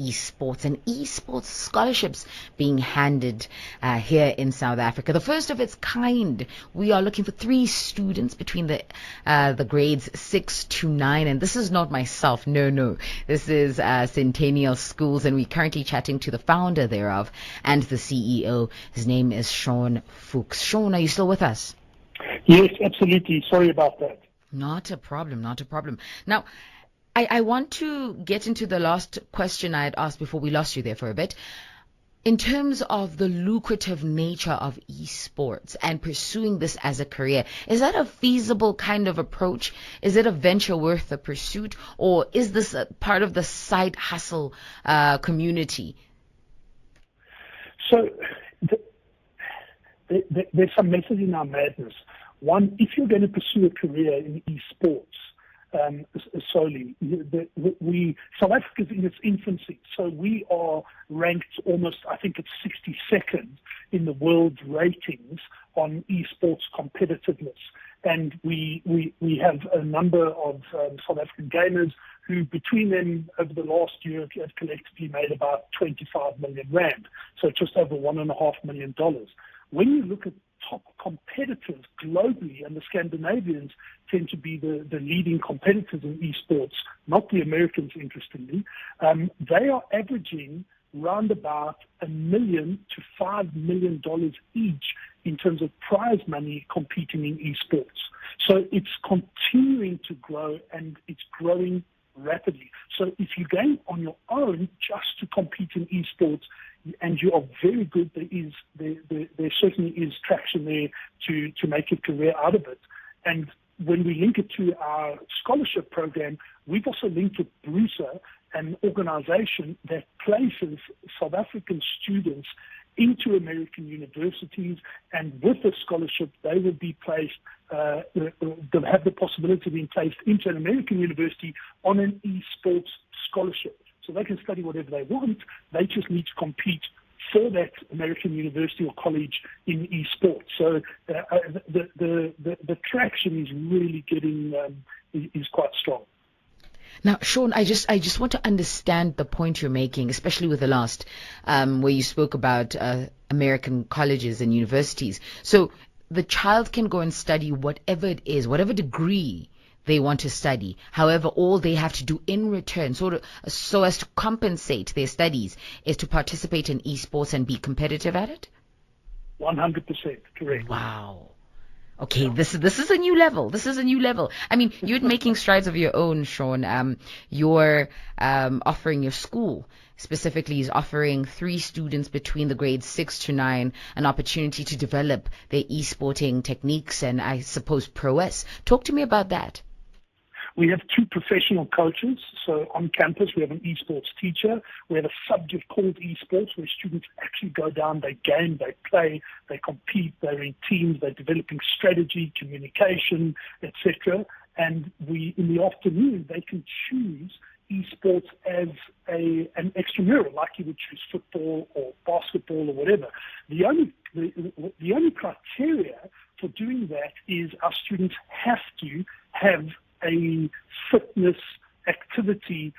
eSports and eSports scholarships being handed here in South Africa. The first of its kind. We are looking for 3 students between the grades 6 to 9, and this is not myself. No. This is Centennial Schools, and we're currently chatting to the founder thereof and the CEO. His name is Shaun Fuchs. Shaun, are you still with us? Yes, absolutely. Sorry about that. Not a problem. Now, I want to get into the last question I had asked before we lost you there for a bit. In terms of the lucrative nature of esports and pursuing this as a career, is that a feasible kind of approach? Is it a venture worth the pursuit? Or is this a part of the side hustle community? So there's some method in our madness. One, if you're going to pursue a career in esports, solely. South Africa is in its infancy, so we are ranked almost, I think it's 62nd in the world ratings on esports competitiveness. And we have a number of South African gamers who, between them, over the last year, have collectively made about 25 million rand, so just over $1.5 million. When you look at top competitors globally, and the Scandinavians tend to be the leading competitors in esports, not the Americans, interestingly, they are averaging round about $1 million to $5 million each in terms of prize money competing in esports. So it's continuing to grow, and it's growing rapidly. So if you're going on your own just to compete in esports, and you are very good, there certainly is traction there to make a career out of it. And when we link it to our scholarship program, we've also linked with BRUSA, an organization that places South African students into American universities, and with a scholarship, they will be placed, they'll have the possibility of being placed into an American university on an esports scholarship. So they can study whatever they want. They just need to compete for that American university or college in esports. So the traction is really getting is quite strong. Now, Shaun, I just want to understand the point you're making, especially with the last, where you spoke about American colleges and universities. So the child can go and study whatever it is, whatever degree they want to study. However, all they have to do in return, so as to compensate their studies, is to participate in esports and be competitive at it? 100% correct. Wow. Okay, this is a new level. I mean, you're making strides of your own, Shaun. You're offering your school specifically is offering 3 students between the grades 6 to 9 an opportunity to develop their esporting techniques and, I suppose, prowess. Talk to me about that. We have 2 professional coaches. So on campus, we have an esports teacher. We have a subject called esports, where students actually go down, they game, they play, they compete, they're in teams, they're developing strategy, communication, etc. And in the afternoon, they can choose esports as an extramural, like you would choose football or basketball or whatever. The only criteria for doing that is our students have to have a fitness activity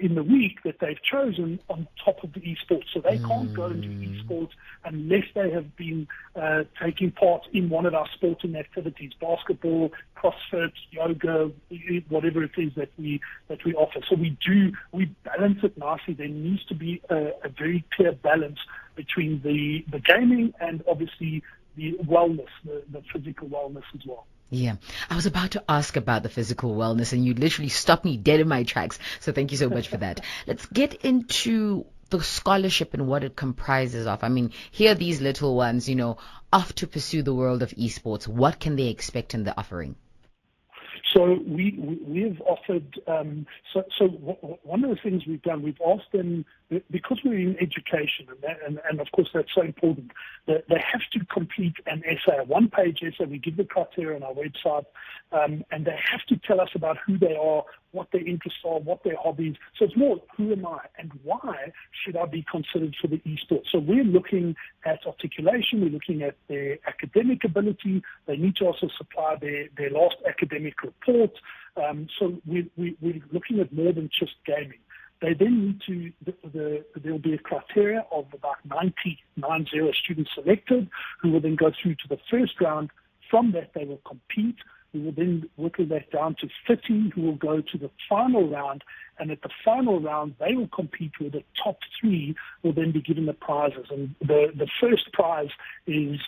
in the week that they've chosen on top of the esports. So they can't go into esports unless they have been taking part in one of our sporting activities, basketball, CrossFit, yoga, whatever it is that we offer. So we balance it nicely. There needs to be a very clear balance between the gaming and obviously the wellness, the physical wellness as well. Yeah, I was about to ask about the physical wellness, and you literally stopped me dead in my tracks. So thank you so much for that. Let's get into the scholarship and what it comprises of. I mean, here are these little ones, off to pursue the world of esports. What can they expect in the offering? So we've offered, one of the things we've done, we've asked them, because we're in education, and of course that's so important, that they have to complete an essay, a 1-page essay. We give the criteria on our website, and they have to tell us about who they are, what their interests are, what their hobbies. So it's more, who am I and why should I be considered for the esports? So we're looking at articulation, we're looking at their academic ability. They need to also supply their last academic report. So we're looking at more than just gaming. They then need to, there will be a criteria of about 90 students selected, who will then go through to the first round. From that, they will compete. We will then whittle that down to 30 who will go to the final round. And at the final round, they will compete with the top 3 will then be given the prizes. And the first prize is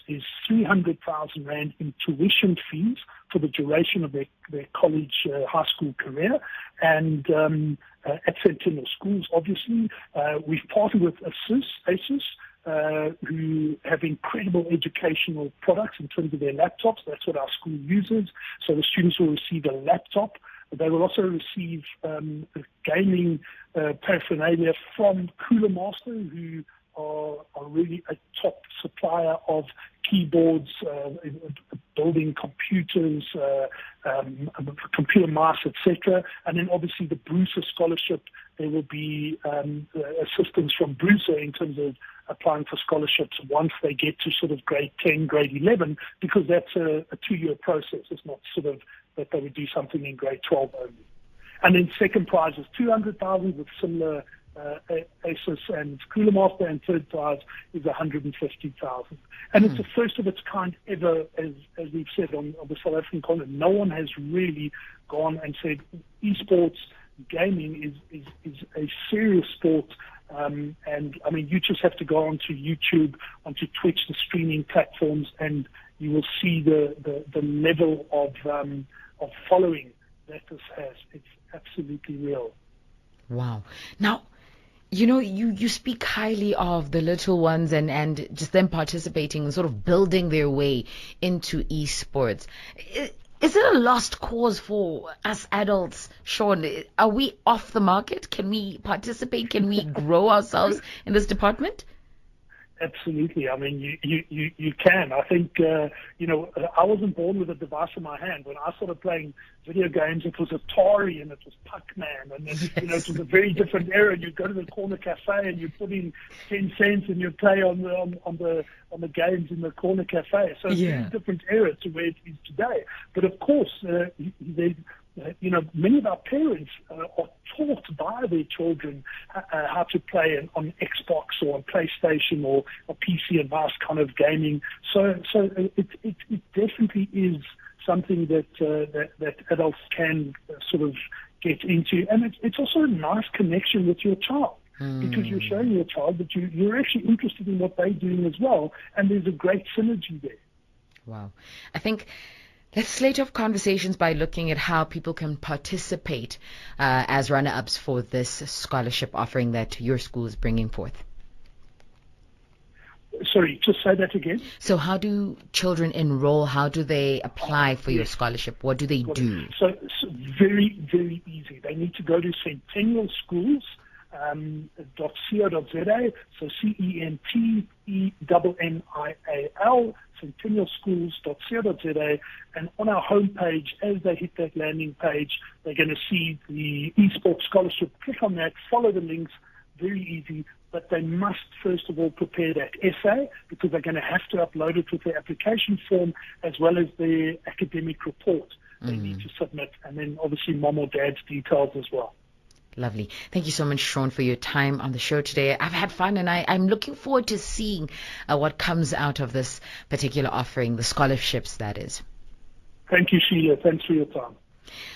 300,000 Rand in tuition fees for the duration of their college, high school career. And at Centennial Schools, obviously, we've partnered with ASUS, who have incredible educational products in terms of their laptops. That's what our school uses. So the students will receive a laptop. They will also receive gaming paraphernalia from Cooler Master, who are really a top supplier of keyboards, building computers, computer mice, etc. And then obviously the Brucer Scholarship, there will be assistance from Brucer in terms of applying for scholarships once they get to sort of grade 10, grade 11, because that's a 2-year process. It's not sort of that they would do something in grade 12 only. And then second prize is 200,000 with similar ASUS and Cooler Master, and third prize is 150,000. And it's the first of its kind ever, as we've said, on the South African continent. No one has really gone and said eSports gaming is a serious sport. And I mean, you just have to go onto YouTube, onto Twitch, the streaming platforms, and you will see the level of following that this has. It's absolutely real. Wow. Now, you speak highly of the little ones and just them participating and sort of building their way into esports. Is it a lost cause for us adults, Shaun? Are we off the market? Can we participate? Can we grow ourselves in this department? Absolutely. I mean, you can. I think, I wasn't born with a device in my hand. When I started playing video games, it was Atari and it was Pac-Man. And, it was a very different era. You'd go to the corner cafe and you'd put in 10 cents and you'd play on the games in the corner cafe. So it's a very different era to where it is today. But of course, many of our parents are taught by their children how to play on Xbox or on PlayStation or a PC and mouse kind of gaming. So it definitely is something that adults can sort of get into, and it's also a nice connection with your child. Because you're showing your child that you're actually interested in what they're doing as well, and there's a great synergy there. Wow. I think let's slate off conversations by looking at how people can participate as runner-ups for this scholarship offering that your school is bringing forth. Sorry, just say that again. So how do children enroll? How do they apply for your scholarship? What do they do? So very, very easy. They need to go to Centennial Schools. .co.za, so CENTENNIAL, centennialschools.co.za, and on our homepage, as they hit that landing page, they're going to see the eSports scholarship. Click on that, follow the links, very easy, but they must first of all prepare that essay, because they're going to have to upload it with their application form as well as their academic report they need to submit, and then obviously mom or dad's details as well. Lovely. Thank you so much, Shaun, for your time on the show today. I've had fun, and I'm looking forward to seeing what comes out of this particular offering, the scholarships, that is. Thank you, Sheila. Thanks for your time.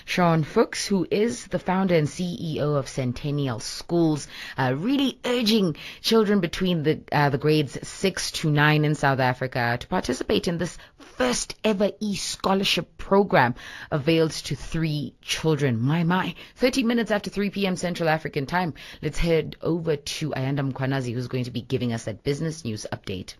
Shaun Fuchs, who is the founder and CEO of Centennial Schools, really urging children between the grades 6 to 9 in South Africa to participate in this first ever e-scholarship program availed to 3 children. My. 30 minutes after 3 p.m. Central African time. Let's head over to Ayanda Mkwanazi, who's going to be giving us that business news update.